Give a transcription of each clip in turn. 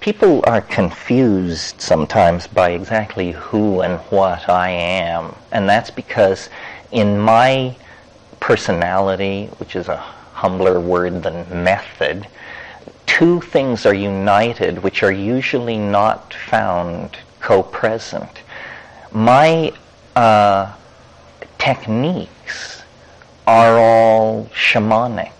people are confused sometimes by exactly who and what I am. And that's because in my personality, which is a humbler word than method, two things are united which are usually not found co-present. My techniques are all shamanic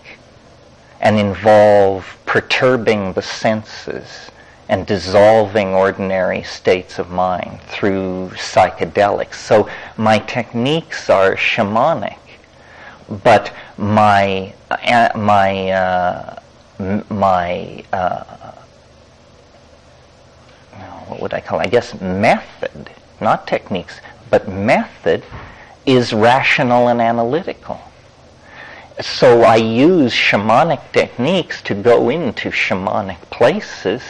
and involve perturbing the senses and dissolving ordinary states of mind through psychedelics. So my techniques are shamanic, but what would I call it? I guess method, not techniques, but method is rational and analytical. So I use shamanic techniques to go into shamanic places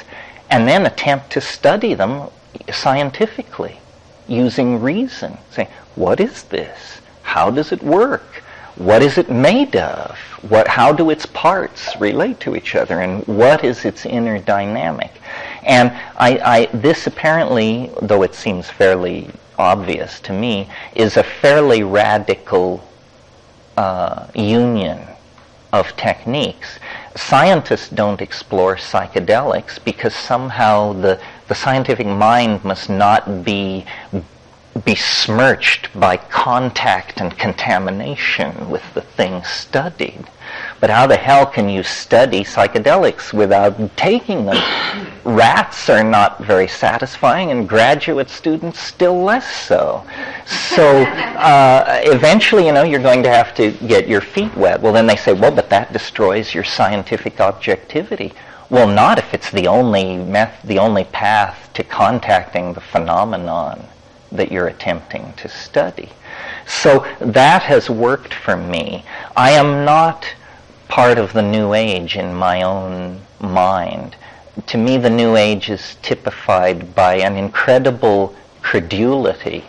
and then attempt to study them scientifically using reason. Say, what is this? How does it work? What is it made of? How do its parts relate to each other? And what is its inner dynamic? And this apparently, though it seems fairly obvious to me, is a fairly radical union of techniques. Scientists don't explore psychedelics because somehow the scientific mind must not be besmirched by contact and contamination with the thing studied. But how the hell can you study psychedelics without taking them? Rats are not very satisfying, and graduate students still less so. So eventually, you're going to have to get your feet wet. Well, then they say, well, but that destroys your scientific objectivity. Well, not if it's the only path to contacting the phenomenon that you're attempting to study. So that has worked for me. I am not part of the New Age in my own mind. To me, the New Age is typified by an incredible credulity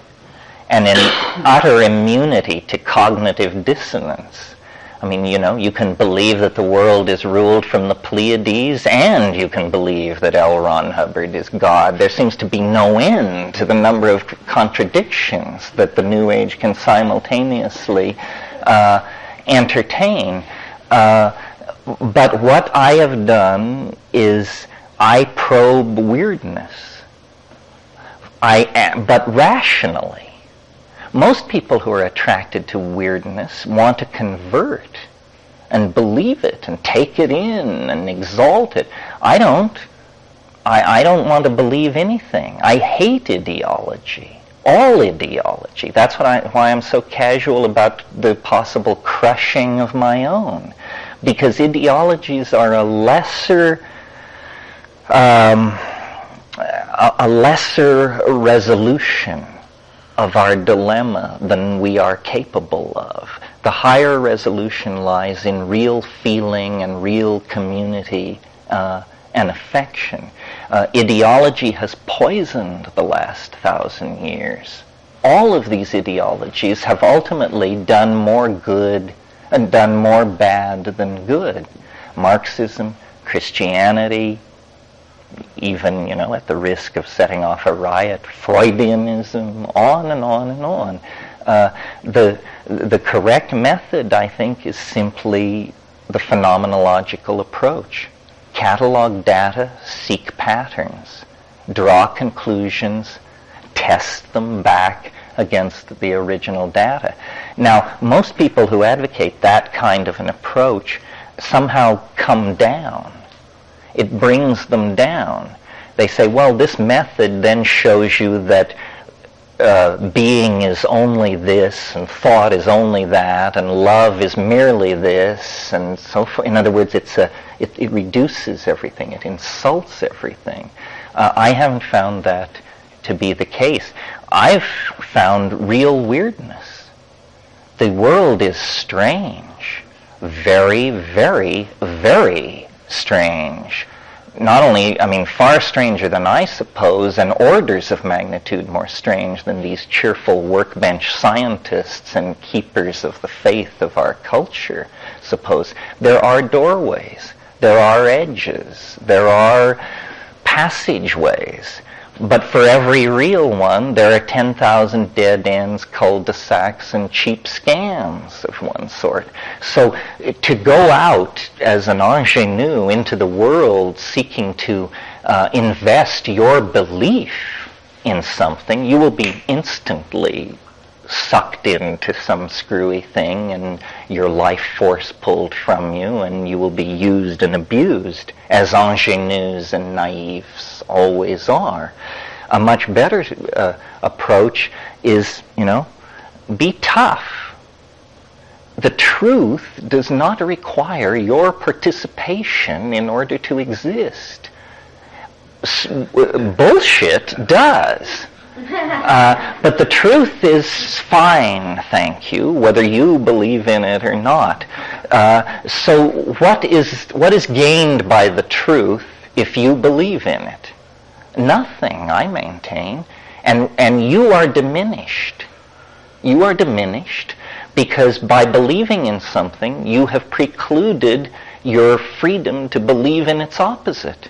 and an utter immunity to cognitive dissonance. I mean, you can believe that the world is ruled from the Pleiades, and you can believe that L. Ron Hubbard is God. There seems to be no end to the number of contradictions that the New Age can simultaneously entertain. But what I have done is I probe weirdness, but rationally. Most people who are attracted to weirdness want to convert and believe it and take it in and exalt it. I don't. I don't want to believe anything. I hate ideology, all ideology. That's why I'm so casual about the possible crushing of my own, because ideologies are a lesser resolution of our dilemma than we are capable of. The higher resolution lies in real feeling and real community and affection. Ideology has poisoned the last 1,000 years. All of these ideologies have ultimately done more good and done more bad than good. Marxism, Christianity, even, at the risk of setting off a riot, Freudianism, on and on and on. The correct method, I think, is simply the phenomenological approach. Catalog data, seek patterns, draw conclusions, test them back against the original data. Now, most people who advocate that kind of an approach somehow come down. It brings them down. They say, well, this method then shows you that being is only this, and thought is only that, and love is merely this, and so forth. In other words, it reduces everything. It insults everything. I haven't found that to be the case. I've found real weirdness. The world is strange. Very, very, very strange. Not only, far stranger than I suppose, and orders of magnitude more strange than these cheerful workbench scientists and keepers of the faith of our culture suppose. There are doorways. There are edges. There are passageways. But for every real one, there are 10,000 dead ends, cul-de-sacs, and cheap scams of one sort. So to go out as an ingenue into the world seeking to invest your belief in something, you will be instantly sucked into some screwy thing and your life force pulled from you, and you will be used and abused, as ingenues and naives always are. A much better approach is, be tough. The truth does not require your participation in order to exist. Bullshit does. But the truth is fine, thank you, whether you believe in it or not. So what is gained by the truth if you believe in it? Nothing, I maintain. And you are diminished. You are diminished because by believing in something, you have precluded your freedom to believe in its opposite.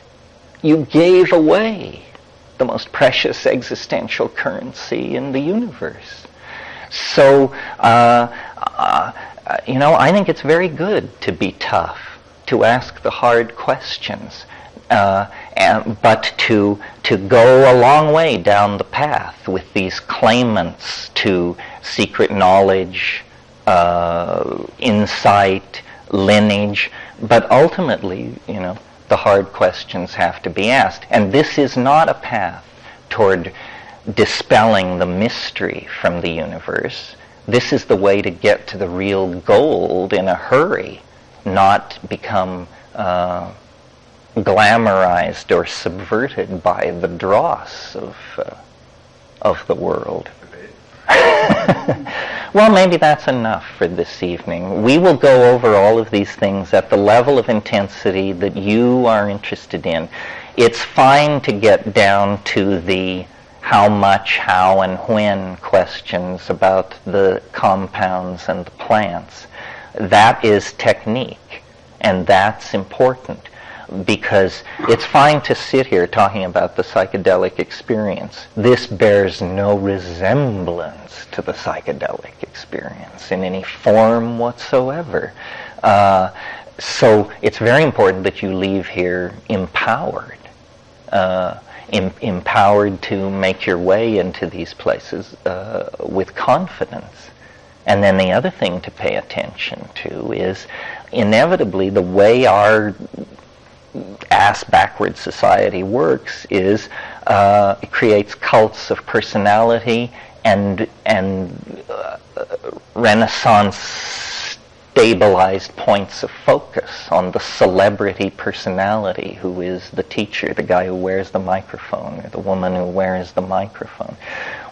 You gave away the most precious existential currency in the universe. So, I think it's very good to be tough, to ask the hard questions, but to go a long way down the path with these claimants to secret knowledge, insight, lineage, but ultimately, the hard questions have to be asked. And this is not a path toward dispelling the mystery from the universe. This is the way to get to the real gold in a hurry, not become glamorized or subverted by the dross of the world. Well, maybe that's enough for this evening. We will go over all of these things at the level of intensity that you are interested in. It's fine to get down to the how much, how, and when questions about the compounds and the plants. That is technique, and that's important. Because it's fine to sit here talking about the psychedelic experience. This bears no resemblance to the psychedelic experience in any form whatsoever. So it's very important that you leave here empowered. Empowered to make your way into these places with confidence. And then the other thing to pay attention to is inevitably the way our ass-backward society works is it creates cults of personality and Renaissance stabilized points of focus on the celebrity personality who is the teacher, the guy who wears the microphone, or the woman who wears the microphone.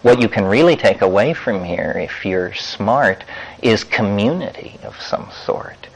What you can really take away from here, if you're smart, is community of some sort.